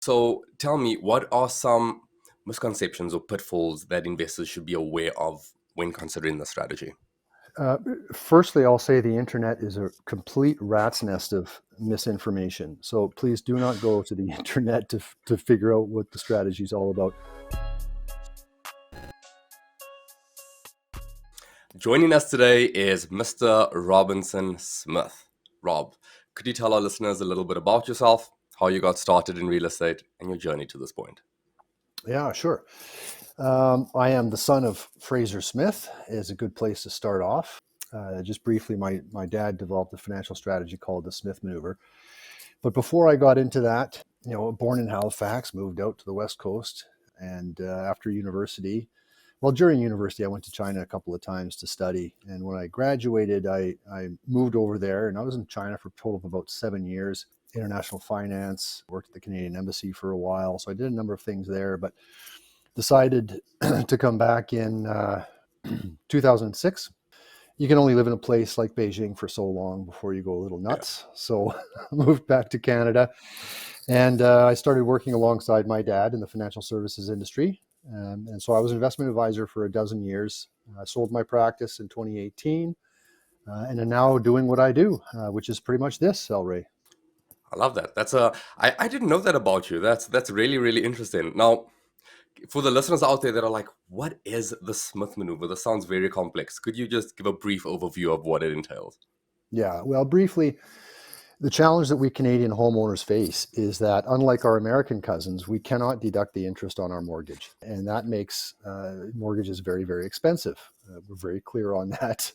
So tell me, what are some misconceptions or pitfalls that investors should be aware of when considering the strategy? Uh, Firstly, I'll say the internet is a complete rat's nest of misinformation. So please do not go to the internet to figure out what the strategy is all about. Joining us today is Mr. Robinson Smith. Rob, could you tell our listeners a little bit about yourself, how you got started in real estate, and your journey to this point? Yeah, sure. I am the son of Fraser Smith, is a good place to start off. Just briefly, my dad developed a financial strategy called the Smith Maneuver. But before I got into that, born in Halifax, moved out to the West Coast. And after university, well, during university, I went to China a couple of times to study. And when I graduated, I moved over there and I was in China for a total of about 7 years. International finance, worked at the Canadian Embassy for a while. So I did a number of things there, but decided to come back in 2006. You can only live in a place like Beijing for so long before you go a little Yeah. nuts. So I moved back to Canada and I started working alongside my dad in the financial services industry. And so I was an investment advisor for a dozen years. I sold my practice in 2018 and am now doing what I do, which is pretty much this, El Ray. I love that. I didn't know that about you. That's really, really interesting. Now, for the listeners out there that are like, what is the Smith maneuver? This sounds very complex. Could you just give a brief overview of what it entails? Yeah, well, briefly, the challenge that we Canadian homeowners face is that, unlike our American cousins, we cannot deduct the interest on our mortgage. And that makes mortgages very, very expensive. We're very clear on that.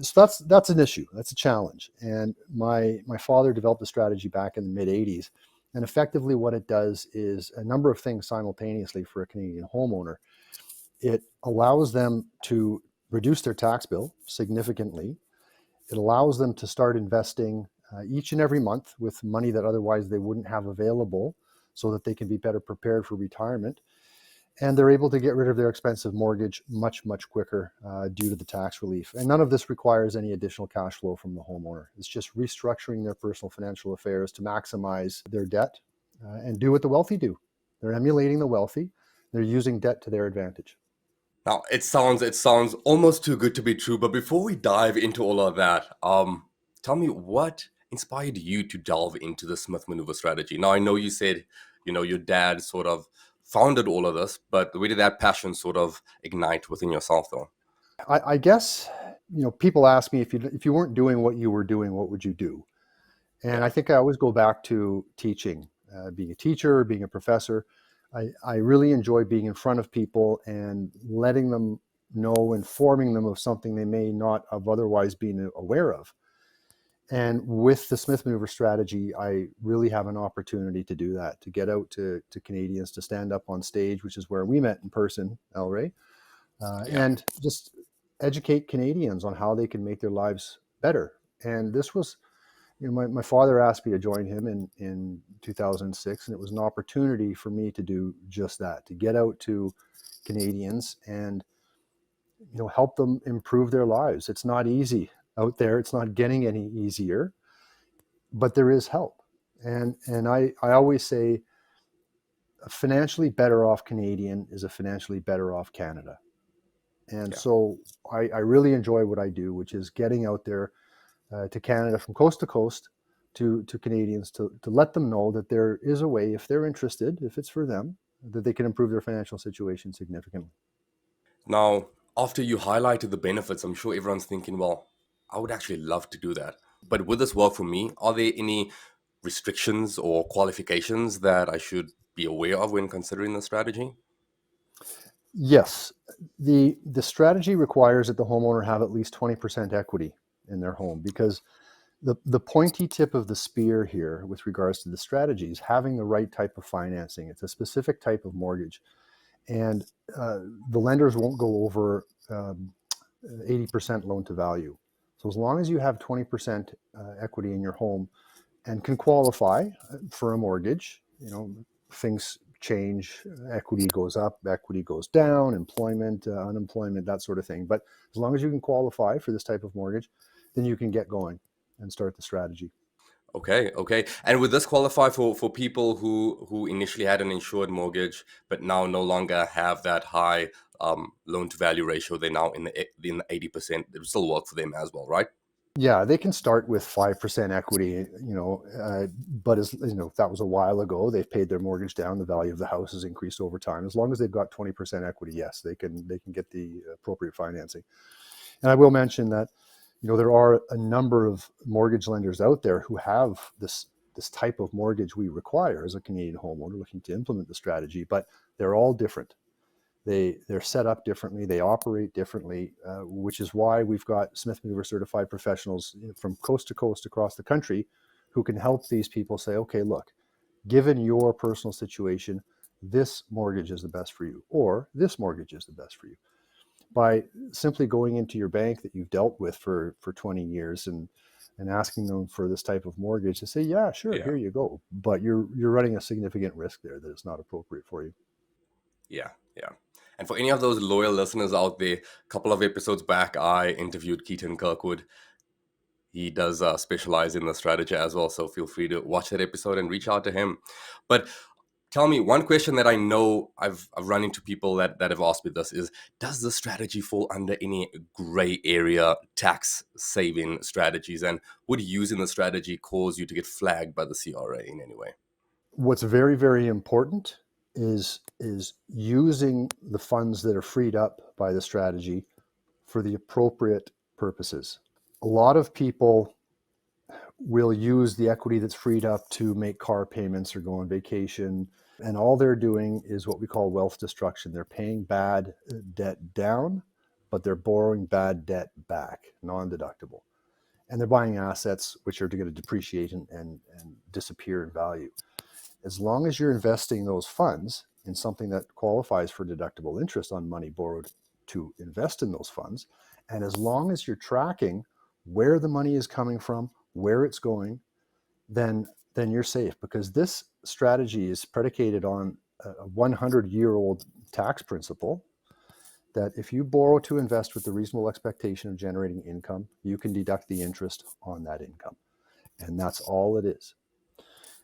So that's an issue. That's a challenge. And my father developed a strategy back in the mid 80s. And effectively, what it does is a number of things simultaneously for a Canadian homeowner. It allows them to reduce their tax bill significantly. It allows them to start investing each and every month with money that otherwise they wouldn't have available so that they can be better prepared for retirement. And they're able to get rid of their expensive mortgage much, much quicker due to the tax relief. And none of this requires any additional cash flow from the homeowner. It's just restructuring their personal financial affairs to maximize their debt and do what the wealthy do. They're emulating the wealthy. They're using debt to their advantage. Now, it sounds almost too good to be true. But before we dive into all of that, tell me what inspired you to delve into the Smith maneuver strategy. Now, I know you said, your dad sort of founded all of this, but where did that passion sort of ignite within yourself, though? I guess people ask me if you weren't doing what you were doing, what would you do? And I Yeah. think I always go back to teaching, being a teacher, being a professor. I really enjoy being in front of people and letting them know, informing them of something they may not have otherwise been aware of. And with the Smith Maneuver strategy, I really have an opportunity to do that, to get out to Canadians, to stand up on stage, which is where we met in person, El Ray, Yeah. and just educate Canadians on how they can make their lives better. And this was, my father asked me to join him in 2006, and it was an opportunity for me to do just that, to get out to Canadians and help them improve their lives. It's not easy out there. It's not getting any easier, but there is help. And I always say a financially better off Canadian is a financially better off Canada. And Yeah. so I really enjoy what I do, which is getting out there to Canada from coast to coast to Canadians to let them know that there is a way, if they're interested, if it's for them, that they can improve their financial situation significantly. Now, after you highlighted the benefits, I'm sure everyone's thinking, well, I would actually love to do that. But would this work for me? Are there any restrictions or qualifications that I should be aware of when considering the strategy? Yes, the strategy requires that the homeowner have at least 20% equity in their home because the pointy tip of the spear here with regards to the strategy is having the right type of financing. It's a specific type of mortgage, and the lenders won't go over 80% loan to value. So as long as you have 20% equity in your home and can qualify for a mortgage, things change, equity goes up, equity goes down, employment, unemployment, that sort of thing. But as long as you can qualify for this type of mortgage, then you can get going and start the strategy. Okay, okay. And would this qualify for people who initially had an insured mortgage but now no longer have that high loan to value ratio? They're now in the 80%. It would still work for them as well, right? Yeah, they can start with 5% equity, but as you know, that was a while ago. They've paid their mortgage down. The value of the house has increased over time. As long as they've got 20% equity, yes, they can get the appropriate financing. And I will mention that, there are a number of mortgage lenders out there who have this type of mortgage we require as a Canadian homeowner looking to implement the strategy, but they're all different. They're set up differently. They operate differently, which is why we've got Smith Maneuver certified professionals from coast to coast across the country who can help these people say, okay, look, given your personal situation, this mortgage is the best for you, or this mortgage is the best for you. By simply going into your bank that you've dealt with for 20 years and asking them for this type of mortgage, to say, yeah, sure, Yeah, here you go. But you're running a significant risk there that it's not appropriate for you. yeah, yeah. And for any of those loyal listeners out there, a couple of episodes back, I interviewed Keaton Kirkwood. He does specialize in the strategy as well, so feel free to watch that episode and reach out to him. But tell me, one question that I know I've run into people that have asked me this is, does the strategy fall under any gray area tax saving strategies? And would using the strategy cause you to get flagged by the CRA in any way? What's very, very important is using the funds that are freed up by the strategy for the appropriate purposes. A lot of people will use the equity that's freed up to make car payments or go on vacation. And all they're doing is what we call wealth destruction. They're paying bad debt down, but they're borrowing bad debt back, non-deductible. And they're buying assets which are going to depreciate and disappear in value. As long as you're investing those funds in something that qualifies for deductible interest on money borrowed to invest in those funds, and as long as you're tracking where the money is coming from, where it's going, then you're safe, because this strategy is predicated on a 100-year-old tax principle that if you borrow to invest with the reasonable expectation of generating income, you can deduct the interest on that income. And that's all it is.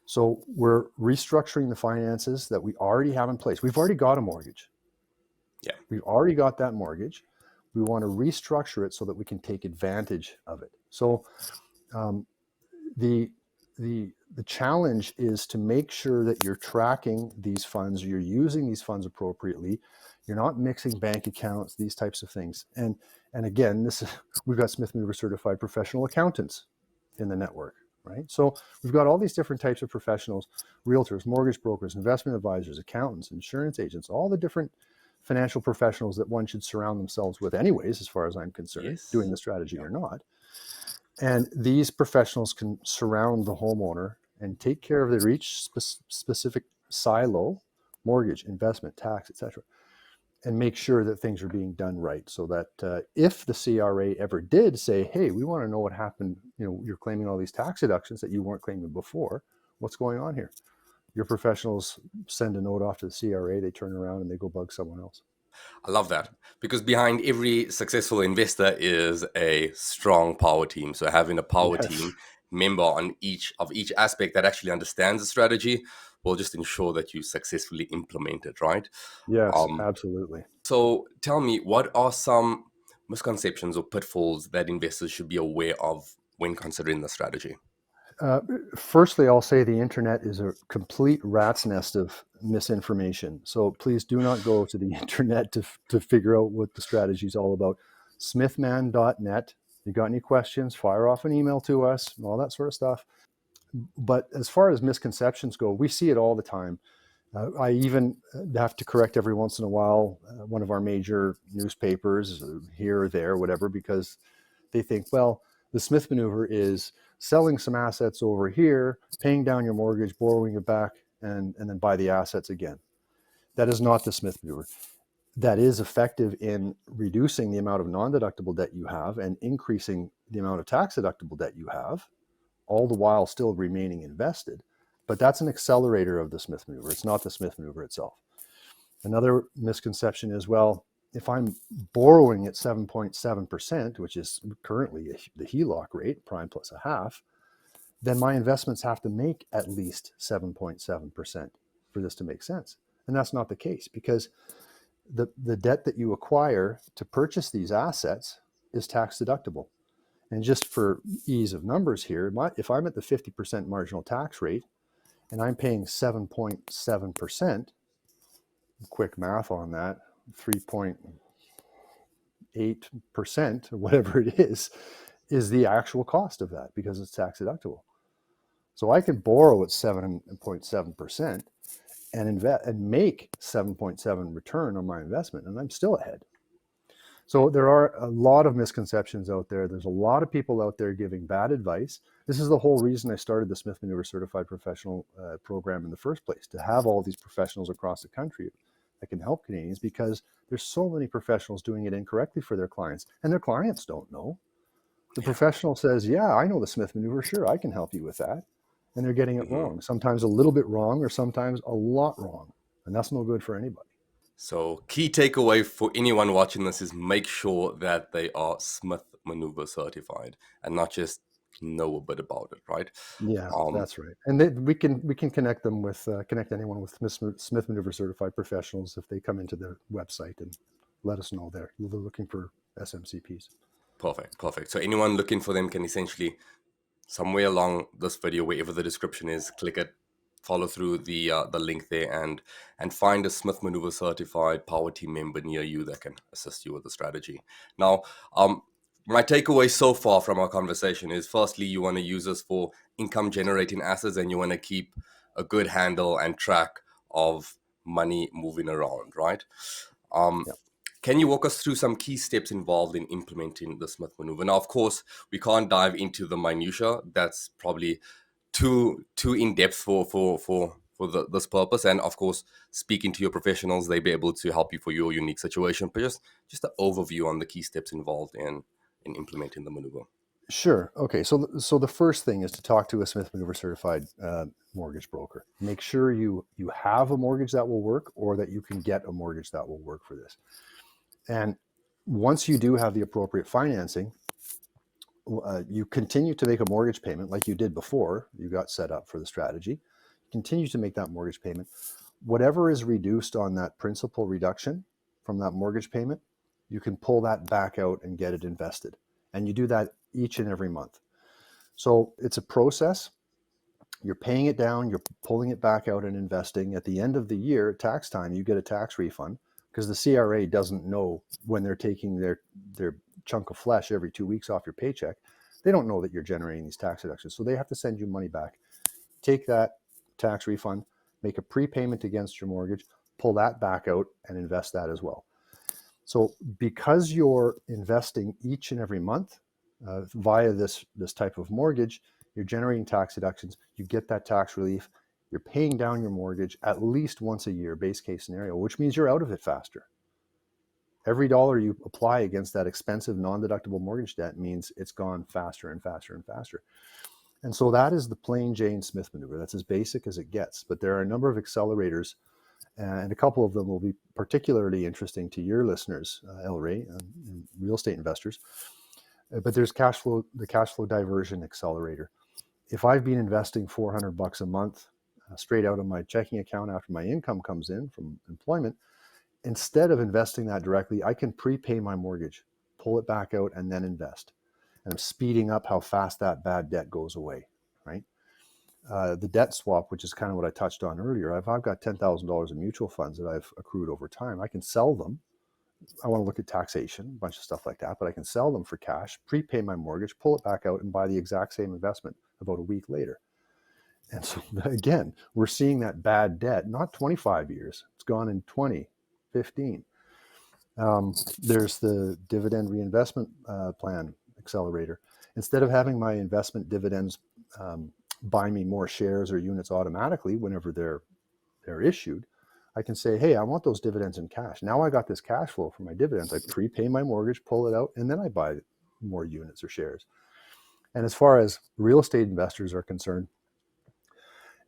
So we're restructuring the finances that we already have in place. We've already got a mortgage. Yeah. We've already got that mortgage. We want to restructure it so that we can take advantage of it. So the the challenge is to make sure that you're tracking these funds, you're using these funds appropriately, you're not mixing bank accounts, these types of things. And again, this is, we've got Smith Maneuver certified professional accountants in the network, right? So we've got all these different types of professionals: realtors, mortgage brokers, investment advisors, accountants, insurance agents, all the different financial professionals that one should surround themselves with anyways, as far as I'm concerned, doing Yes. the strategy Yeah. or not. And these professionals can surround the homeowner and take care of their each specific silo: mortgage, investment, tax, etc., and make sure that things are being done right, so that if the CRA ever did say, hey, we want to know what happened, you're claiming all these tax deductions that you weren't claiming before, what's going on here? Your professionals send a note off to the CRA, they turn around and they go bug someone else. I love that, because behind every successful investor is a strong power team. So having a power Yes. team member on each aspect that actually understands the strategy will just ensure that you successfully implement it, right? Yes, Um, absolutely. so tell me, what are some misconceptions or pitfalls that investors should be aware of when considering the strategy? Uh, Firstly, I'll say the internet is a complete rat's nest of misinformation. So please do not go to the internet to figure out what the strategy is all about. Smithman.net. You got any questions, fire off an email to us and all that sort of stuff. But as far as misconceptions go, we see it all the time. I even have to correct every once in a while one of our major newspapers here or there, whatever, because they think, well, the Smith maneuver is selling some assets over here, paying down your mortgage, borrowing it back, and then buy the assets again. That is not the Smith maneuver. That is effective in reducing the amount of non-deductible debt you have and increasing the amount of tax deductible debt you have, all the while still remaining invested. But that's an accelerator of the Smith maneuver. It's not the Smith maneuver itself. Another misconception is, well, if I'm borrowing at 7.7%, which is currently the HELOC rate, prime plus a half, then my investments have to make at least 7.7% for this to make sense. And that's not the case, because the debt that you acquire to purchase these assets is tax deductible. And just for ease of numbers here, if I'm at the 50% marginal tax rate and I'm paying 7.7%, quick math on that, 3.8% or whatever it is the actual cost of that, because it's tax deductible. So I can borrow at 7.7% and invest and make 7.7 return on my investment, and I'm still ahead. So there are a lot of misconceptions out there. There's a lot of people out there giving bad advice. This is the whole reason I started the Smith Manoeuvre Certified Professional program in the first place, to have all these professionals across the country that can help Canadians, because there's so many professionals doing it incorrectly for their clients, and their clients don't know. The Yeah. professional says, yeah, I know the Smith Maneuver, sure, I can help you with that. And they're getting it Mhm. wrong. Sometimes a little bit wrong, or sometimes a lot wrong. And that's no good for anybody. So, key takeaway for anyone watching this is make sure that they are Smith Maneuver certified and not just know a bit about it, right? Yeah, Um, that's right. And we can connect them with connect anyone with Smith Maneuver certified professionals if they come into the website and let us know they're looking for SMCPs. Perfect, perfect. So, anyone looking for them can essentially somewhere along this video, wherever the description is, click it, follow through the link there, and find a Smith Maneuver certified power team member near you that can assist you with the strategy. Now, my takeaway so far from our conversation is: firstly, you want to use this for income generating assets, and you want to keep a good handle and track of money moving around, right? Um, Yeah. can you walk us through some key steps involved in implementing the Smith maneuver? Now, of course, we can't dive into the minutia. That's probably too in depth for this purpose. And of course, speaking to your professionals, they'll be able to help you for your unique situation. But just an overview on the key steps involved in implementing the maneuver. Sure. Okay. So the first thing is to talk to a Smith Maneuver certified mortgage broker. Make sure you have a mortgage that will work, or that you can get a mortgage that will work for this. And once you do have the appropriate financing, you continue to make a mortgage payment like you did before you got set up for the strategy. Continue to make that mortgage payment. Whatever is reduced on that principal reduction from that mortgage payment, you can pull that back out and get it invested. And you do that each and every month. So it's a process. You're paying it down, you're pulling it back out and investing. At the end of the year, tax time, you get a tax refund, because the CRA doesn't know when they're taking their chunk of flesh every 2 weeks off your paycheck. They don't know that you're generating these tax deductions. So they have to send you money back. Take that tax refund, make a prepayment against your mortgage, pull that back out and invest that as well. So because you're investing each and every month via this type of mortgage, you're generating tax deductions, you get that tax relief, you're paying down your mortgage at least once a year, base case scenario, which means you're out of it faster. Every dollar you apply against that expensive non-deductible mortgage debt means it's gone faster and faster and faster. And so that is the plain Jane Smith maneuver. That's as basic as it gets. But there are a number of accelerators, and a couple of them will be particularly interesting to your listeners, El Rey, and real estate investors. But there's the cash flow diversion accelerator. If I've been investing $400 a month straight out of my checking account after my income comes in from employment, instead of investing that directly, I can prepay my mortgage, pull it back out, and then invest. And I'm speeding up how fast that bad debt goes away, right? The debt swap, which is kind of what I touched on earlier, if I've got $10,000 in mutual funds that I've accrued over time, I can sell them. I want to look at taxation, a bunch of stuff like that, but I can sell them for cash, prepay my mortgage, pull it back out, and buy the exact same investment about a week later. And so, again, we're seeing that bad debt, not 25 years, it's gone in 20, 15. There's the dividend reinvestment plan accelerator. Instead of having my investment dividends buy me more shares or units automatically whenever they're issued, I can say, hey, I want those dividends in cash. Now I got this cash flow for my dividends. I prepay my mortgage, pull it out, and then I buy more units or shares. And as far as real estate investors are concerned,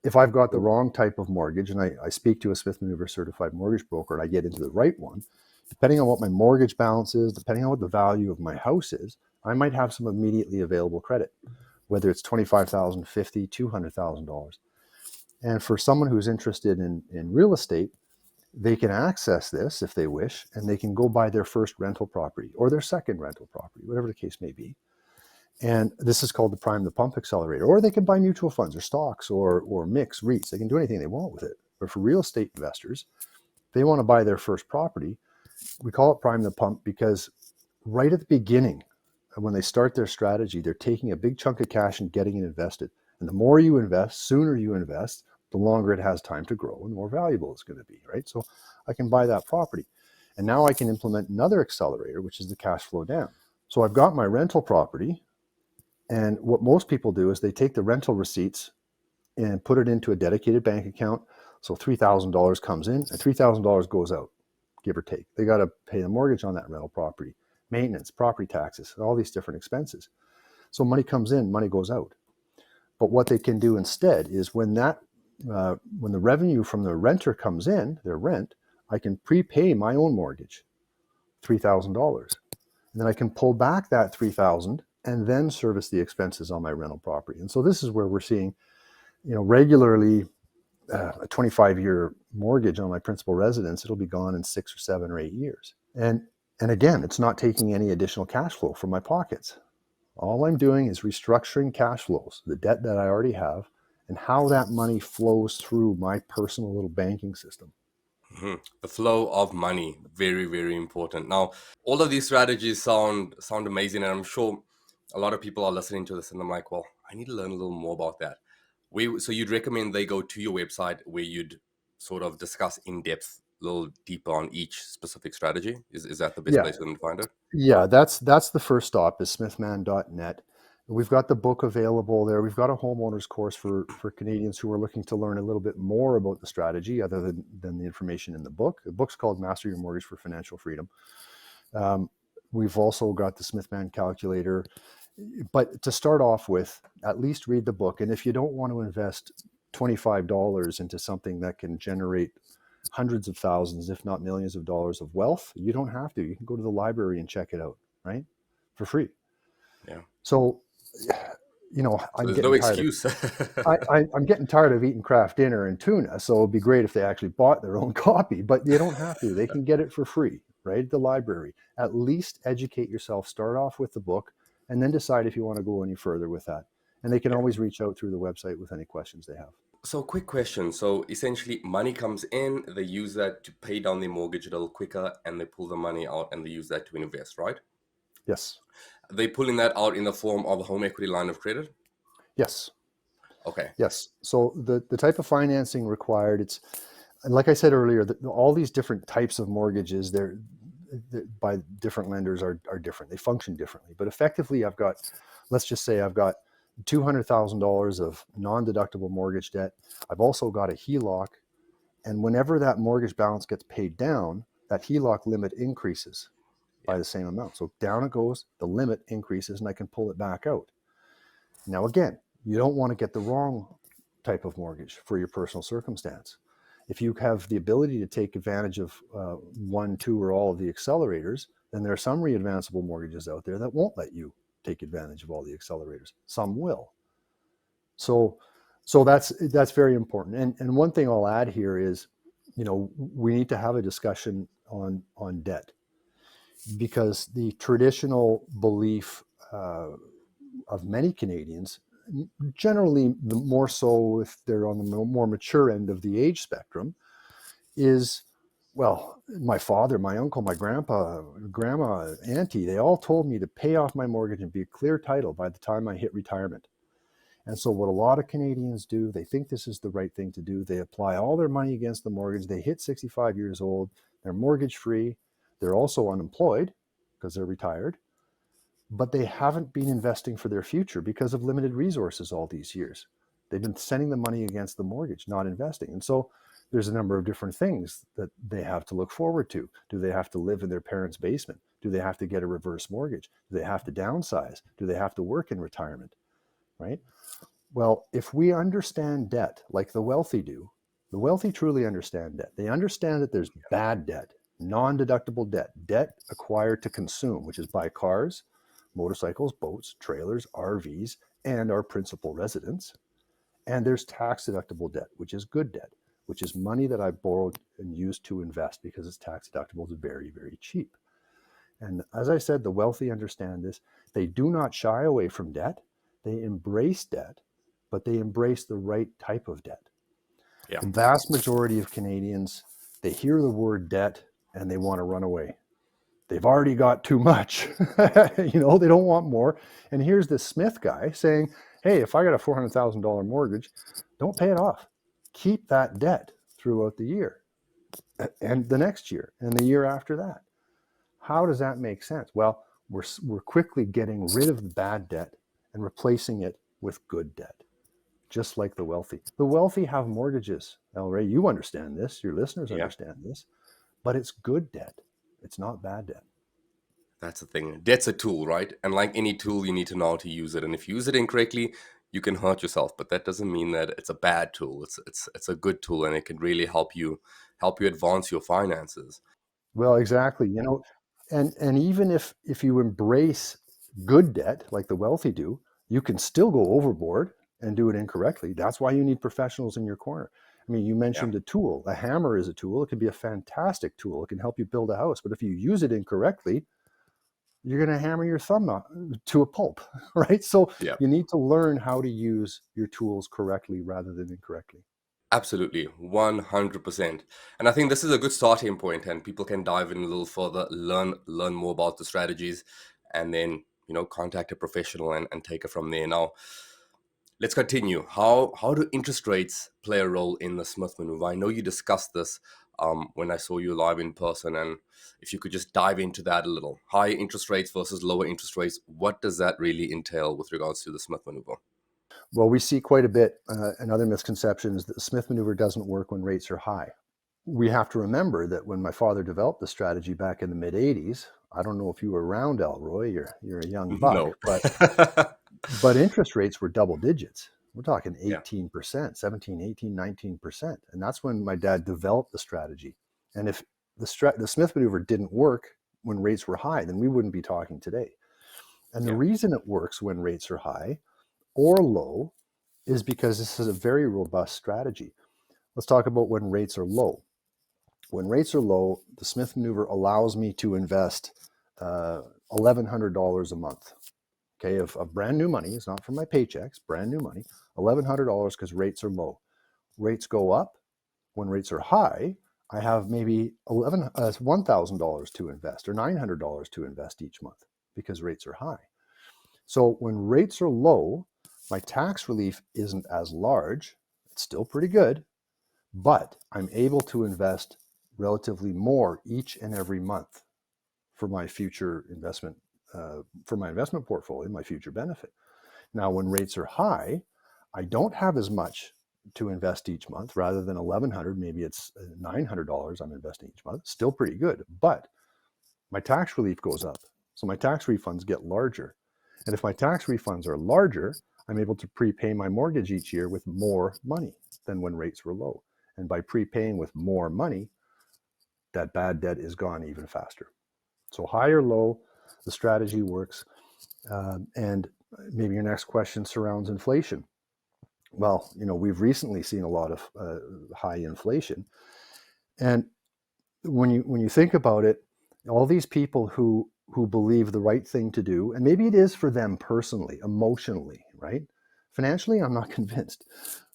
if I've got the wrong type of mortgage and I speak to a Smith Maneuver certified mortgage broker and I get into the right one, depending on what my mortgage balance is, depending on what the value of my house is, I might have some immediately available credit. whether it's $25,000, $50,000, $200,000. And for someone who's interested in real estate, they can access this if they wish, and they can go buy their first rental property or their second rental property, whatever the case may be. And this is called the Prime the Pump Accelerator. Or they can buy mutual funds or stocks or mix REITs. They can do anything they want with it. But for real estate investors, they want to buy their first property. We call it Prime the Pump because right at the beginning, when they start their strategy, they're taking a big chunk of cash and getting it invested. And the more you invest, sooner you invest, the longer it has time to grow and the more valuable it's going to be, right? So I can buy that property. And now I can implement another accelerator, which is the cash flow down. So I've got my rental property. And what most people do is they take the rental receipts and put it into a dedicated bank account. So $3,000 comes in and $3,000 goes out, give or take. They got to pay the mortgage on that rental property, maintenance, property taxes, all these different expenses. So money comes in, money goes out. But what they can do instead is when the revenue from the renter comes in, their rent, I can prepay my own mortgage, $3,000. And then I can pull back that $3,000 and then service the expenses on my rental property. And so this is where we're seeing, regularly a 25-year mortgage on my principal residence, it'll be gone in 6 or 7 or 8 years. And again, it's not taking any additional cash flow from my pockets. All I'm doing is restructuring cash flows, the debt that I already have, and how that money flows through my personal little banking system. Mhm. The flow of money, very, very important. Now, all of these strategies sound amazing, and I'm sure a lot of people are listening to this, and I'm like, well, I need to learn a little more about that. So you'd recommend they go to your website where you'd sort of discuss in depth, a little deeper on each specific strategy. Is that the best Yeah, place for them to find it? yeah, that's the first stop is smithman.net. We've got the book available there. We've got a homeowners course for Canadians who are looking to learn a little bit more about the strategy other than the information in the book. The book's called Master Your Mortgage for Financial Freedom. We've also got the Smithman calculator. But to start off with, at least read the book. And if you don't want to invest $25 into something that can generate hundreds of thousands, if not millions of dollars of wealth, you don't have to. You can go to the library and check it out, right? For free. Yeah. So, So I'm there's no getting tired of excuse. I'm getting tired of eating Kraft dinner and tuna. So it'd be great if they actually bought their own copy, but you don't have to. They can get it for free, right? At the library. At least educate yourself. Start off with the book and then decide if you want to go any further with that. And they can Yeah. always reach out through the website with any questions they have. So, quick question. So, essentially, money comes in, they use that to pay down their mortgage a little quicker, and they pull the money out and they use that to invest, right? Yes. They pulling that out in the form of a home equity line of credit. Yes. Okay. Yes. So the type of financing required, and like I said earlier, all these different types of mortgages, they're by different lenders are different. They function differently. But effectively, let's just say I've got $200,000 of non-deductible mortgage debt. I've also got a HELOC. And whenever that mortgage balance gets paid down, that HELOC limit increases by Yeah. the same amount. So down it goes, the limit increases, and I can pull it back out. Now, again, you don't want to get the wrong type of mortgage for your personal circumstance. If you have the ability to take advantage of one, two, or all of the accelerators, then there are some readvanceable mortgages out there that won't let you take advantage of all the accelerators. Some will. So that's very important. And one thing I'll add here is, we need to have a discussion on debt, because the traditional belief of many Canadians, generally more so if they're on the more mature end of the age spectrum, is, well, my father, my uncle, my grandpa, grandma, auntie, they all told me to pay off my mortgage and be a clear title by the time I hit retirement. And so what a lot of Canadians do, they think this is the right thing to do. They apply all their money against the mortgage. They hit 65 years old. They're mortgage free. They're also unemployed because they're retired, but they haven't been investing for their future because of limited resources all these years. They've been sending the money against the mortgage, not investing. And so there's a number of different things that they have to look forward to. Do they have to live in their parents' basement? Do they have to get a reverse mortgage? Do they have to downsize? Do they have to work in retirement? Right? Well, if we understand debt like the wealthy do, the wealthy truly understand debt. They understand that there's bad debt, non-deductible debt, debt acquired to consume, which is buy cars, motorcycles, boats, trailers, RVs, and our principal residence. And there's tax deductible debt, which is good debt, which is money that I borrowed and used to invest because it's tax deductible. It's very, very cheap. And as I said, the wealthy understand this. They do not shy away from debt. They embrace debt, but they embrace the right type of debt. Yeah. The vast majority of Canadians, they hear the word debt and they want to run away. They've already got too much. They don't want more. And here's this Smith guy saying, hey, if I got a $400,000 mortgage, don't pay it off. Keep that debt throughout the year and the next year and the year after that. How does that make sense? Well, we're quickly getting rid of the bad debt and replacing it with good debt, just like the wealthy. The wealthy have mortgages. El Rey, you understand this. Your listeners Yeah. understand this. But it's good debt. It's not bad debt. That's the thing. Debt's a tool, right? And like any tool, you need to know how to use it. And if you use it incorrectly, you can hurt yourself. But that doesn't mean that it's a bad tool. It's a good tool, and it can really help you advance your finances. Well, exactly. And even if you embrace good debt like the wealthy do, you can still go overboard and do it incorrectly. That's why you need professionals in your corner. I mean, you Yeah, mentioned a tool. A hammer is a tool. It can be a fantastic tool. It can help you build a house. But if you use it incorrectly, you're going to hammer your thumb to a pulp, right? So yeah. you need to learn how to use your tools correctly rather than incorrectly. Absolutely, 100%. And I think this is a good starting point, and people can dive in a little further, learn more about the strategies, and then contact a professional and take it from there. Now, let's continue. How do interest rates play a role in the Smith maneuver? I know you discussed this when I saw you live in person, and if you could just dive into that a little. Higher interest rates versus lower interest rates, what does that really entail with regards to the Smith maneuver? Well, we see quite a bit. Another misconception is that the Smith maneuver doesn't work when rates are high. We have to remember that when my father developed the strategy back in the mid 80s, I don't know if you were around, Elroy, you're a young buck, No. but interest rates were double digits. We're talking Yeah, 18%, 17, 18, 19%. And that's when my dad developed the strategy. And if the Smith maneuver didn't work when rates were high, then we wouldn't be talking today. And the yeah, reason it works when rates are high or low is because this is a very robust strategy. Let's talk about when rates are low. When rates are low, the Smith maneuver allows me to invest $1,100 a month. Okay, of brand new money. It's not from my paychecks, brand new money. $1,100 because rates are low. Rates go up. When rates are high, I have maybe $1,000 to invest or $900 to invest each month because rates are high. So when rates are low, my tax relief isn't as large. It's still pretty good, but I'm able to invest relatively more each and every month for my future investment, for my investment portfolio, my future benefit. Now, when rates are high, I don't have as much to invest each month. Rather than 1,100, maybe it's $900 I'm investing each month. Still pretty good, but my tax relief goes up. So my tax refunds get larger. And if my tax refunds are larger, I'm able to prepay my mortgage each year with more money than when rates were low. And by prepaying with more money, that bad debt is gone even faster. So high or low, the strategy works. And maybe your next question surrounds inflation. Well, we've recently seen a lot of high inflation. And when you think about it, all these people who believe the right thing to do, and maybe it is for them personally, emotionally, right? Financially, I'm not convinced.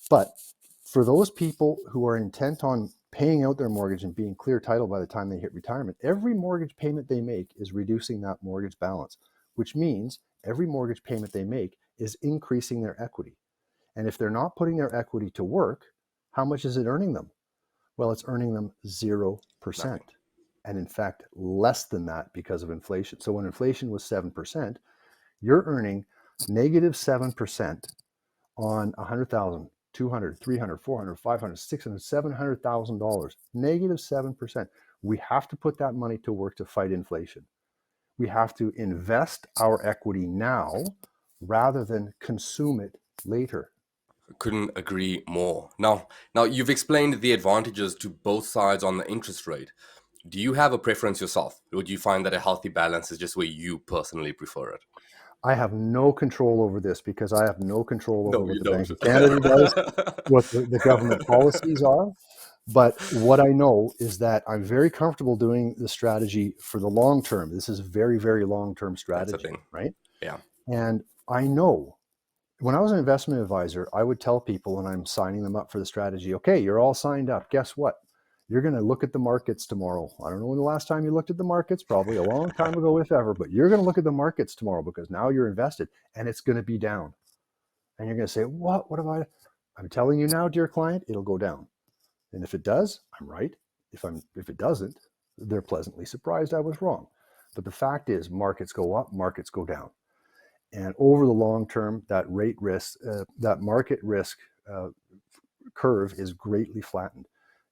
But for those people who are intent on paying out their mortgage and being clear title by the time they hit retirement, every mortgage payment they make is reducing that mortgage balance, which means every mortgage payment they make is increasing their equity. And if they're not putting their equity to work, how much is it earning them? Well, it's earning them 0%. nothing. And in fact, less than that because of inflation. So when inflation was 7%, you're earning negative 7% on 100,000, 200, 300, 400, 500, 600, $700,000, negative 7%. We have to put that money to work to fight inflation. We have to invest our equity now rather than consume it later. Couldn't agree more. Now you've explained the advantages to both sides on the interest rate. Do you have a preference yourself? Or do you find that a healthy balance is just where you personally prefer it? I have no control over this because I have no control over No, what you the don't. Bank of Canada does, what the government policies are. But what I know is that I'm very comfortable doing the strategy for the long term. This is very, very long term That's the strategy, thing. right? Yeah. And I know when I was an investment advisor, I would tell people when I'm signing them up for the strategy, okay, you're all signed up. Guess what? You're going to look at the markets tomorrow. I don't know when the last time you looked at the markets, probably a long time ago, if ever, but you're going to look at the markets tomorrow because now you're invested and it's going to be down. And you're going to say, what? What have I? I'm telling you now, dear client, it'll go down. And if it does, I'm right. If it doesn't, they're pleasantly surprised I was wrong. But the fact is, markets go up, markets go down. And over the long term, that rate risk, that market risk uh, curve is greatly flattened.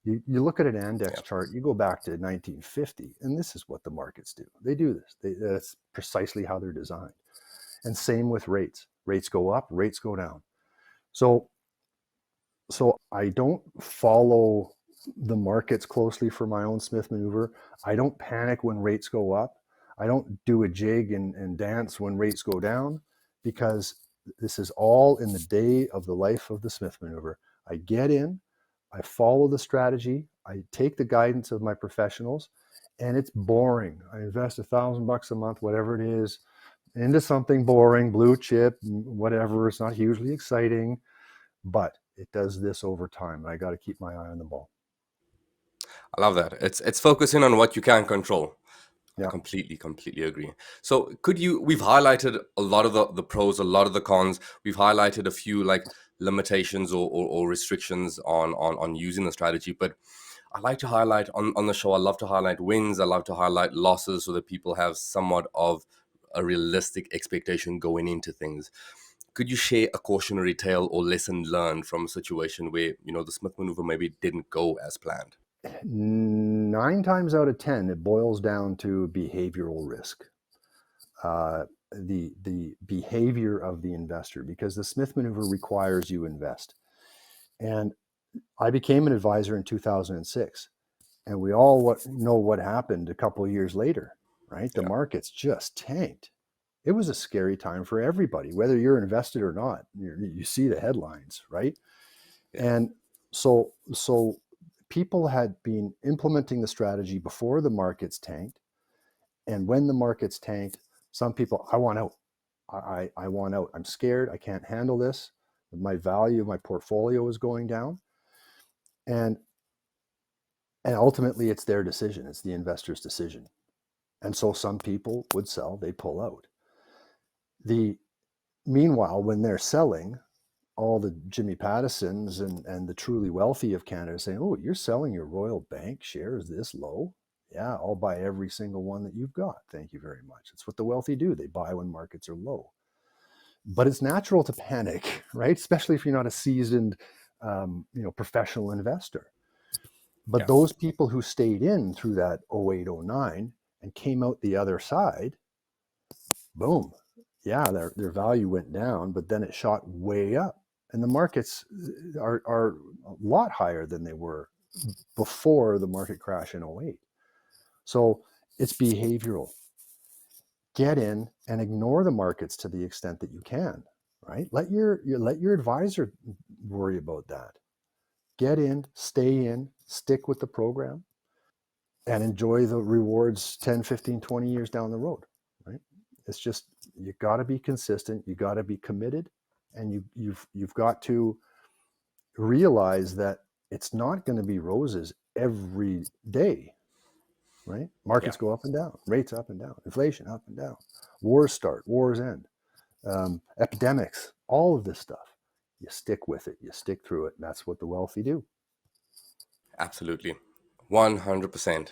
You look at an index Yeah. chart, you go back to 1950, and this is what the markets do. They do this. That's precisely how they're designed. And same with rates. Rates go up, rates go down. So, so I don't follow the markets closely for my own Smith maneuver. I don't panic when rates go up. I don't do a jig and dance when rates go down because this is all in the day of the life of the Smith maneuver. I get in, I follow the strategy, I take the guidance of my professionals, and it's boring. I invest $1,000 a month, whatever it is, into something boring, blue chip, whatever. It's not hugely exciting, but it does this over time. And I got to keep my eye on the ball. I love that. It's focusing on what you can control. I Yeah. completely agree. So could you, we've highlighted a lot of the pros, a lot of the cons. We've highlighted a few like limitations or restrictions on using the strategy. But I like to highlight on the show, I love to highlight wins. I love to highlight losses so that people have somewhat of a realistic expectation going into things. Could you share a cautionary tale or lesson learned from a situation where, the Smith maneuver maybe didn't go as planned? 9 times out of 10, it boils down to behavioral risk. The behavior of the investor, because the Smith maneuver requires you invest. And I became an advisor in 2006, and we all know what happened a couple of years later, right? The Yeah. markets just tanked. It was a scary time for everybody, whether you're invested or not. You see the headlines, right? Yeah. And so people had been implementing the strategy before the markets tanked, and when the markets tanked, some people, I want out. I want out. I'm scared. I can't handle this. My value of my portfolio is going down, and and ultimately it's their decision. It's the investor's decision. And so some people would sell. They pull out. The Meanwhile, when they're selling, all the Jimmy Pattisons and the truly wealthy of Canada are saying, oh, you're selling your Royal Bank shares this low? Yeah, I'll buy every single one that you've got. Thank you very much. It's what the wealthy do. They buy when markets are low. But it's natural to panic, right? Especially if you're not a seasoned, professional investor. But Yeah. those people who stayed in through that 08, 09 and came out the other side, boom, yeah, their value went down, but then it shot way up. And the markets are a lot higher than they were before the market crash in 08. So it's behavioral. Get in and ignore the markets to the extent that you can, right? Let your advisor worry about that. Get in, stay in, stick with the program, and enjoy the rewards 10, 15, 20 years down the road, right? It's just, you got to be consistent, you got to be committed, and you've got to realize that it's not going to be roses every day, right? Yeah. Markets go up and down, rates up and down, inflation up and down, wars start, wars end, epidemics, all of this stuff. You stick with it, you stick through it, and that's what the wealthy do. Absolutely. 100%.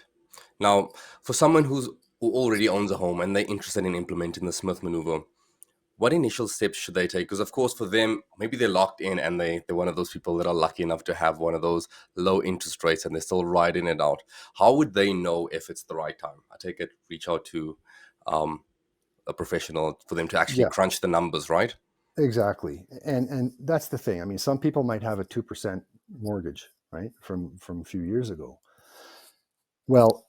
Now, for someone who already owns a home and they're interested in implementing the Smith maneuver, what initial steps should they take? Because of course, for them, maybe they're locked in and they're one of those people that are lucky enough to have one of those low interest rates and they're still riding it out. How would they know if it's the right time? I take it, reach out to um, a professional for them to actually Yeah, crunch the numbers, right? exactly. And that's the thing. I mean, some people might have a 2% mortgage, right, from a few years ago. Well,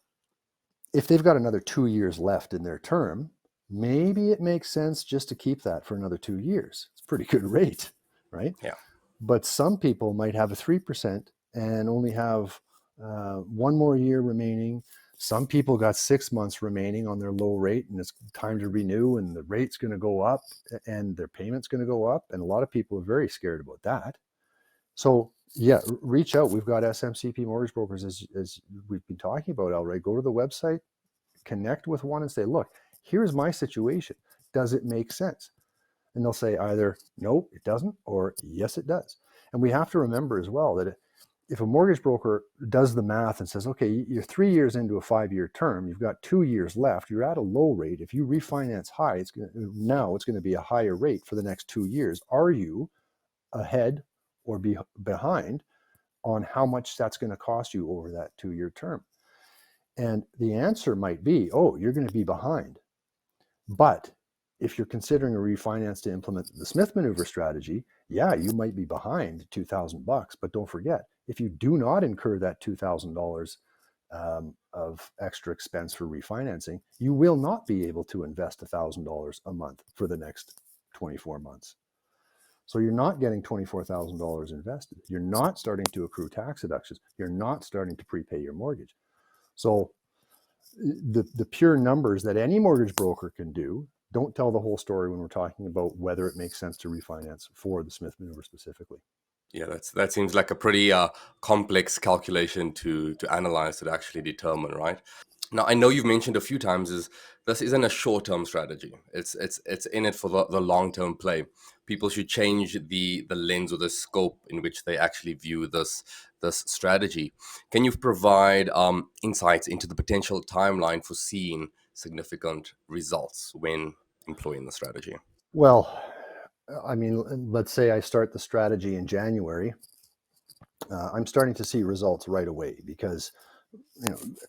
if they've got another 2 years left in their term, maybe it makes sense just to keep that for another 2 years. It's a pretty good rate, right? Yeah. But some people might have a 3% and only have one more year remaining. Some people got 6 months remaining on their low rate, and it's time to renew, and the rate's going to go up and their payment's going to go up. And a lot of people are very scared about that. So, yeah, reach out. We've got SMCP mortgage brokers, as we've been talking about already. Go to the website, connect with one, and say, look, here's my situation. Does it make sense? And they'll say either no, it doesn't, or yes, it does. And we have to remember as well that if a mortgage broker does the math and says, okay, you're 3 years into a 5-year term, you've got 2 years left, you're at a low rate. If you refinance high, it's going to be a higher rate for the next 2 years. Are you ahead or behind on how much that's going to cost you over that 2-year term? And the answer might be, oh, you're going to be behind. But if you're considering a refinance to implement the Smith maneuver strategy, yeah, you might be behind $2,000. But don't forget, if you do not incur that $2,000 of extra expense for refinancing, you will not be able to invest $1,000 a month for the next 24 months. So you're not getting $24,000 invested. You're not starting to accrue tax deductions. You're not starting to prepay your mortgage. So the pure numbers that any mortgage broker can do don't tell the whole story when we're talking about whether it makes sense to refinance for the Smith maneuver specifically. Yeah, that seems like a pretty complex calculation to analyze, to actually determine, right? Now, I know you've mentioned a few times is this isn't a short-term strategy. It's in it for the long-term play. People should change the lens or the scope in which they actually view this strategy. Can you provide insights into the potential timeline for seeing significant results when employing the strategy? Well, I mean, let's say I start the strategy in January. I'm starting to see results right away because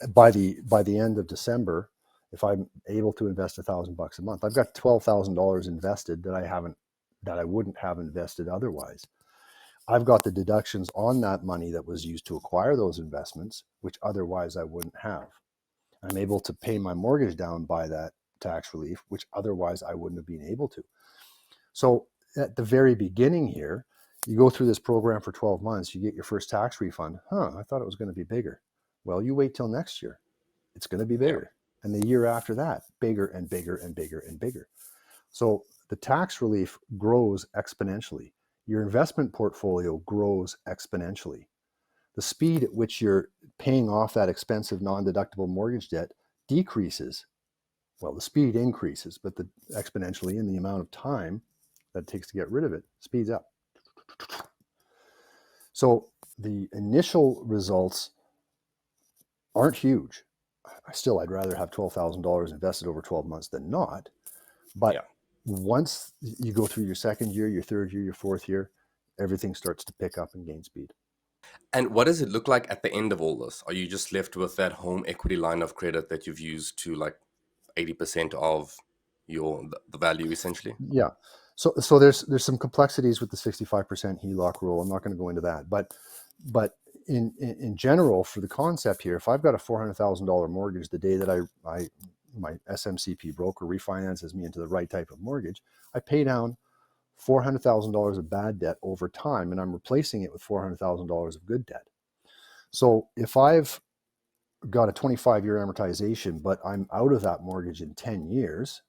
by the end of December, if I'm able to invest $1,000 a month, I've got $12,000 invested that I wouldn't have invested otherwise. I've got the deductions on that money that was used to acquire those investments, which otherwise I wouldn't have. I'm able to pay my mortgage down by that tax relief, which otherwise I wouldn't have been able to. So at the very beginning here, you go through this program for 12 months, you get your first tax refund. I thought it was going to be bigger. Well, you wait till next year. It's going to be Yeah. bigger. And the year after that, bigger and bigger and bigger and bigger. So the tax relief grows exponentially. Your investment portfolio grows exponentially. The speed at which you're paying off that expensive non-deductible mortgage debt decreases. Well, the speed increases, but exponentially in the amount of time that it takes to get rid of it speeds up. So the initial results aren't huge. I'd rather have $12,000 invested over 12 months than not. But Yeah. once you go through your second year, your third year, your fourth year, everything starts to pick up and gain speed. And what does it look like at the end of all this? Are you just left with that home equity line of credit that you've used to like 80% of the value essentially? Yeah. So there's some complexities with the 65% HELOC rule. I'm not going to go into that, but in general, for the concept here, if I've got a $400,000 mortgage, the day that my SMCP broker refinances me into the right type of mortgage, I pay down $400,000 of bad debt over time, and I'm replacing it with $400,000 of good debt. So if I've got a 25-year amortization, but I'm out of that mortgage in 10 years,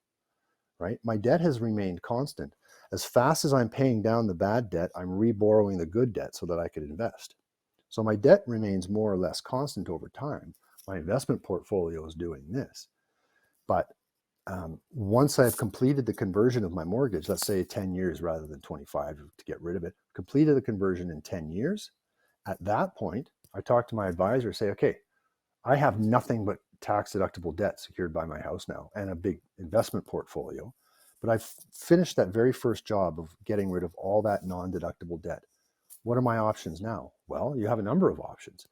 right? My debt has remained constant. As fast as I'm paying down the bad debt, I'm reborrowing the good debt so that I could invest. So my debt remains more or less constant over time. My investment portfolio is doing this. But once I've completed the conversion of my mortgage, let's say 10 years rather than 25 to get rid of it, completed the conversion in 10 years, at that point, I talk to my advisor, say, okay, I have nothing but tax deductible debt secured by my house now and a big investment portfolio. But I've finished that very first job of getting rid of all that non-deductible debt. What are my options now? Well, you have a number of options.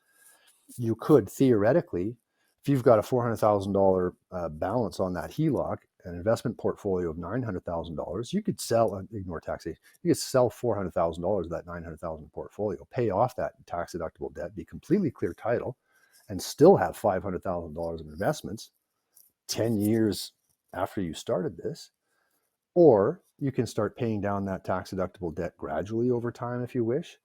You could theoretically, if you've got a $400,000 balance on that HELOC, an investment portfolio of $900,000, you could sell, ignore taxation, you could sell $400,000 of that $900,000 portfolio, pay off that tax deductible debt, be completely clear title, and still have $500,000 of investments 10 years after you started this, or you can start paying down that tax deductible debt gradually over time if you wish.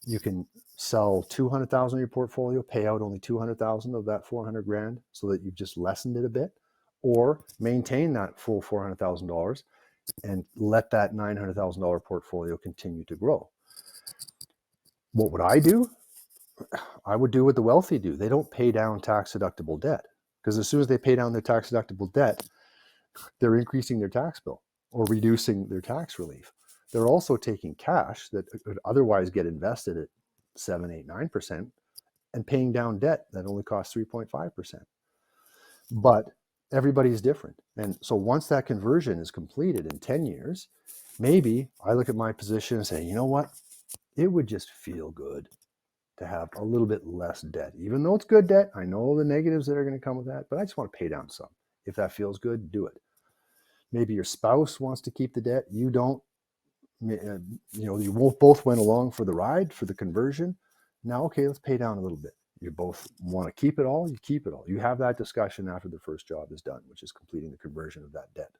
You can sell 200,000 of your portfolio, pay out only 200,000 of that 400 grand so that you've just lessened it a bit, or maintain that full $400,000 and let that $900,000 portfolio continue to grow. What would I do? I would do what the wealthy do. They don't pay down tax deductible debt, because as soon as they pay down their tax deductible debt, they're increasing their tax bill or reducing their tax relief. They're also taking cash that could otherwise get invested at 7, 8, 9% and paying down debt that only costs 3.5%. But everybody's different. And so once that conversion is completed in 10 years, maybe I look at my position and say, you know what? It would just feel good to have a little bit less debt. Even though it's good debt, I know the negatives that are going to come with that, but I just want to pay down some. If that feels good, do it. Maybe your spouse wants to keep the debt. You don't. You both went along for the ride, for the conversion. Now, okay, let's pay down a little bit. You both want to keep it all, you keep it all. You have that discussion after the first job is done, which is completing the conversion of that debt.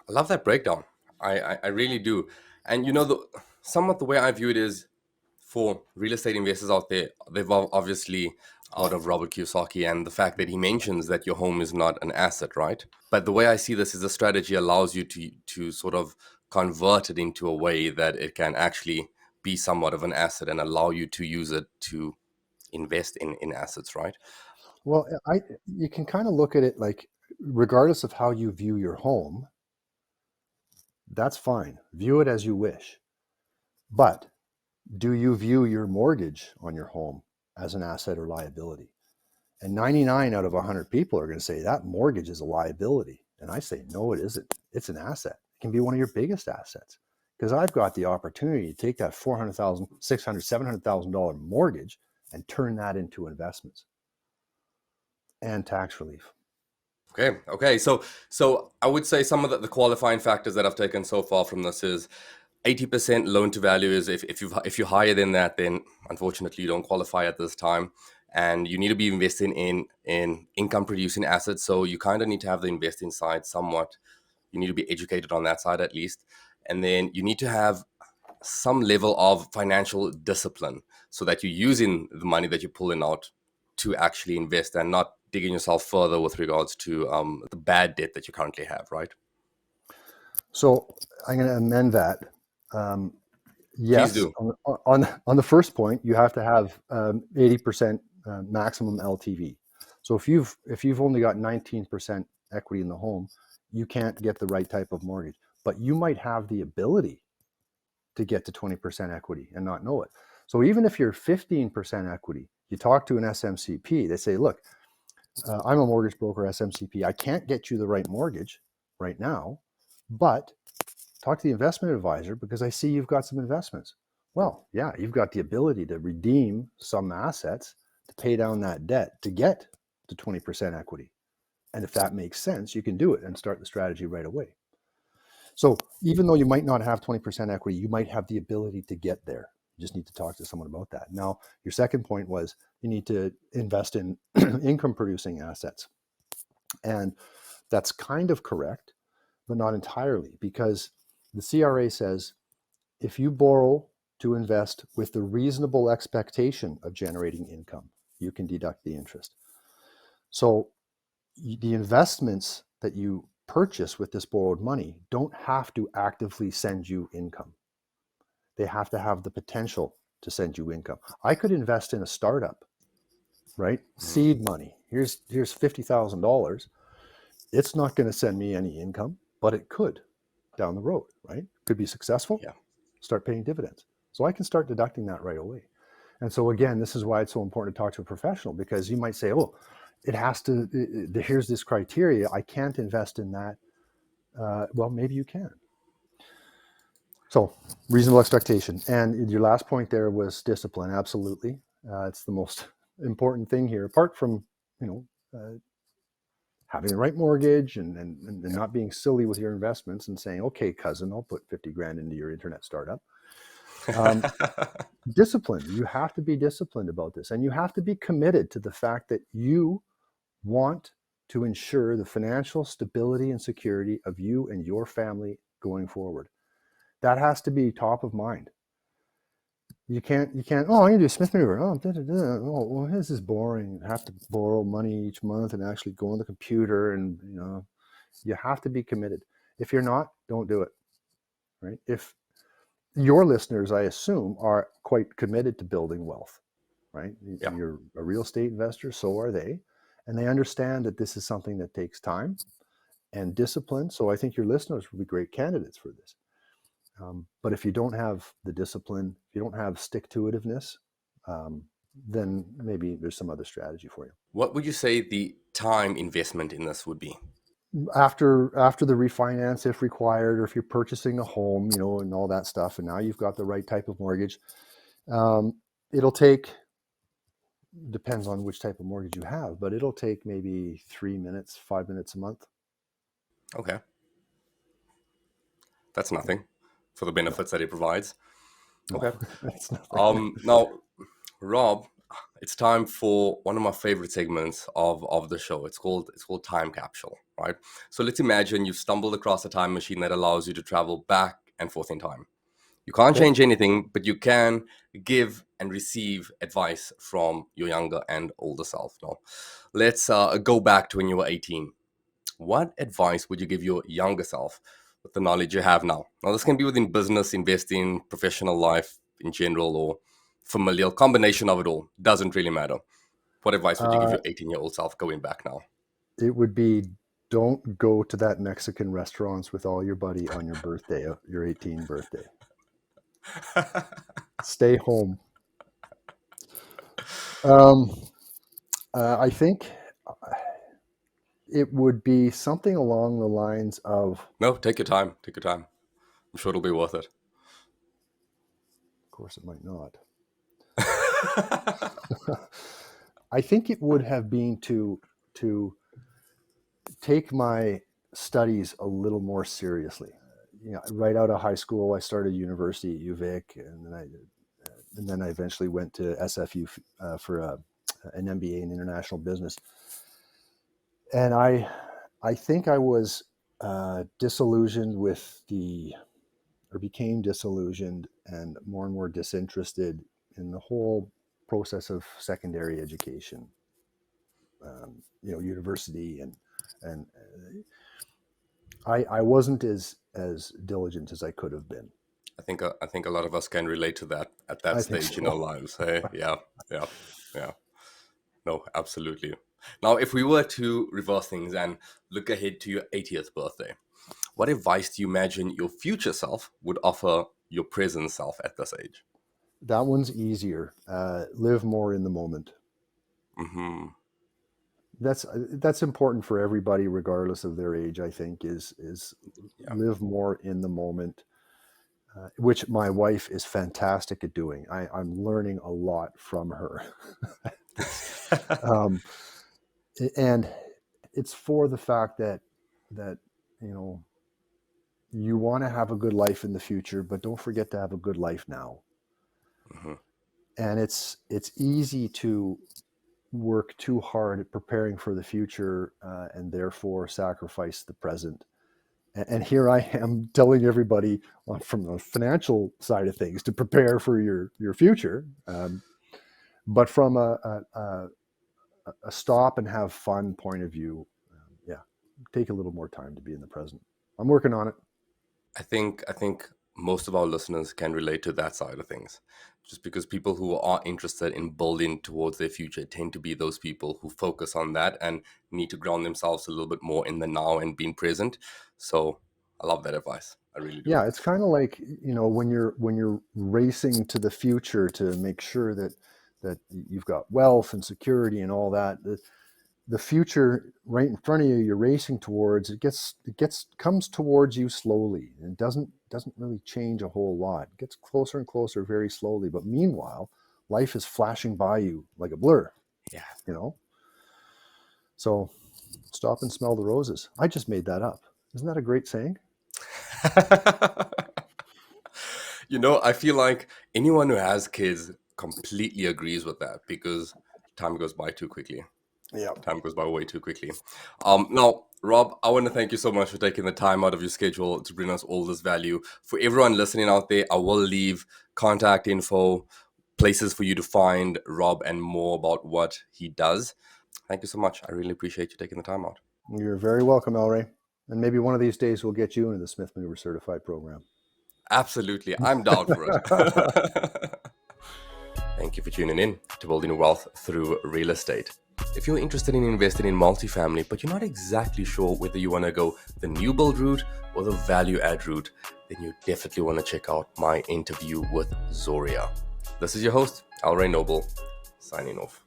I love that breakdown. I really do. And somewhat the way I view it is, for real estate investors out there, they've obviously heard of Robert Kiyosaki and the fact that he mentions that your home is not an asset, right? But the way I see this is, a strategy allows you to sort of convert it into a way that it can actually be somewhat of an asset and allow you to use it to invest in assets, right? Well, you can kind of look at it like, regardless of how you view your home, that's fine. View it as you wish. But do you view your mortgage on your home as an asset or liability? And 99 out of 100 people are going to say that mortgage is a liability. And I say, no, it isn't. It's an asset. It can be one of your biggest assets, because I've got the opportunity to take that $400,000, $600,000, $700,000 mortgage and turn that into investments and tax relief. Okay. So I would say some of the qualifying factors that I've taken so far from this is 80% loan to value. Is if you're higher than that, then unfortunately you don't qualify at this time, and you need to be investing in income producing assets. So you kind of need to have the investing side somewhat. You need to be educated on that side at least, and then you need to have some level of financial discipline so that you're using the money that you're pulling out to actually invest and not digging yourself further with regards to the bad debt that you currently have, right? So I'm going to amend that. Um, Please yes, do. on the first point, you have to have 80% maximum LTV. So if you've only got 19% equity in the home, you can't get the right type of mortgage. But you might have the ability to get to 20% equity and not know it. So even if you're 15% equity, you talk to an SMCP, they say, look, I'm a mortgage broker, SMCP. I can't get you the right mortgage right now, but talk to the investment advisor because I see you've got some investments. Well, yeah, you've got the ability to redeem some assets to pay down that debt to get to 20% equity. And if that makes sense, you can do it and start the strategy right away. So even though you might not have 20% equity, you might have the ability to get there. You just need to talk to someone about that. Now, your second point was you need to invest in income producing assets. And that's kind of correct, but not entirely, because the CRA says if you borrow to invest with the reasonable expectation of generating income, you can deduct the interest. So the investments that you purchase with this borrowed money don't have to actively send you income. They have to have the potential to send you income. I could invest in a startup, right? Mhm. Seed money. Here's $50,000. It's not going to send me any income, but it could down the road, right? Could be successful, Yeah. start paying dividends. So I can start deducting that right away. And so again, this is why it's so important to talk to a professional, because you might say, "Oh, it has to. Here's this criteria. I can't invest in that." Well, maybe you can. So reasonable expectation. And your last point there was discipline. Absolutely, it's the most important thing here. Apart from you know having the right mortgage and Yeah. not being silly with your investments and saying, "Okay, cousin, I'll put 50 grand into your internet startup." Um, Discipline. You have to be disciplined about this, and you have to be committed to the fact that you want to ensure the financial stability and security of you and your family going forward. That has to be top of mind. You can't, oh, I can do Smith maneuver. Oh, da, da, da. Oh, well, this is boring. I have to borrow money each month and actually go on the computer. And, you have to be committed. If you're not, don't do it. Right. If your listeners, I assume, are quite committed to building wealth, right? Yeah. You're a real estate investor, so are they. And they understand that this is something that takes time and discipline. So I think your listeners will be great candidates for this. But if you don't have the discipline, if you don't have stick to itiveness, then maybe there's some other strategy for you. What would you say the time investment in this would be? After the refinance, if required, or if you're purchasing a home, and all that stuff, and now you've got the right type of mortgage, it'll take, depends on which type of mortgage you have, but it'll take maybe 3 minutes, 5 minutes a month. Okay. That's Yeah. nothing for the No, benefits that it provides. no, Okay. that's nothing. Now, Rob, it's time for one of my favorite segments of the show. It's called time capsule, right? So let's imagine you've stumbled across a time machine that allows you to travel back and forth in time. You can't Okay. change anything, but you can give and receive advice from your younger and older self. Now, let's go back to when you were 18. What advice would you give your younger self with the knowledge you have now? Now, this can be within business, investing, professional life in general, or familial combination of it all. Doesn't really matter. What advice would you give Uh, your 18-year-old self going back now? it would be, don't go to that Mexican restaurants with all your buddy on your birthday, your 18th birthday. Stay home. Um, I think it would be something along the lines of No, take your time. Take your time. I'm sure it'll be worth it. course, it might not. I think it would have been to take my studies a little more seriously. Right out of high school, I started university at UVic, and then I eventually went to SFU for an MBA in international business. And I think I was disillusioned with or became disillusioned and more disinterested in the whole process of secondary education, university, and I wasn't as diligent as I could have been. I think a lot of us can relate to that at that I think stage in our so. lives. Hey, yeah, yeah, yeah. No, absolutely. Now, if we were to reverse things and look ahead to your 80th birthday, what advice do you imagine your future self would offer your present self at this age? That one's easier. Live more in the moment. Hmm. That's important for everybody, regardless of their age. I think is Yeah. live more in the moment, which my wife is fantastic at doing. I'm learning a lot from her. um, and it's for the fact that you know you want to have a good life in the future, but don't forget to have a good life now. Hmm. And it's easy to work too hard at preparing for the future, and therefore sacrifice the present. And here I am telling everybody from the financial side of things to prepare for your future, but from a stop and have fun point of view. Yeah, take a little more time to be in the present. I'm working on it. I think most of our listeners can relate to that side of things. Just because people who are interested in building towards their future tend to be those people who focus on that and need to ground themselves a little bit more in the now and being present. So I love that advice. I really do. Yeah, it's kind of like, when you're racing to the future to make sure that you've got wealth and security and all that. The future right in front of you, you're racing towards, it comes towards you slowly, and it doesn't really change a whole lot. It gets closer and closer very slowly, but meanwhile life is flashing by you like a blur. Yeah. you know so stop and smell the roses. I just made that up. Isn't that a great saying? I feel like anyone who has kids completely agrees with that because time goes by too quickly. Yeah. Time goes by way too quickly. Now, Rob, I want to thank you so much for taking the time out of your schedule to bring us all this value. For everyone listening out there, I will leave contact info, places for you to find Rob, and more about what he does. Thank you so much. I really appreciate you taking the time out. You're very welcome, Elray. And maybe one of these days we'll get you into the Smith Maneuver Certified program. Absolutely. I'm down for it. Thank you for tuning in to Building Wealth Through Real Estate. If you're interested in investing in multifamily, but you're not exactly sure whether you want to go the new build route or the value add route, then you definitely want to check out my interview with Zoria. This is your host, Elray Noble, signing off.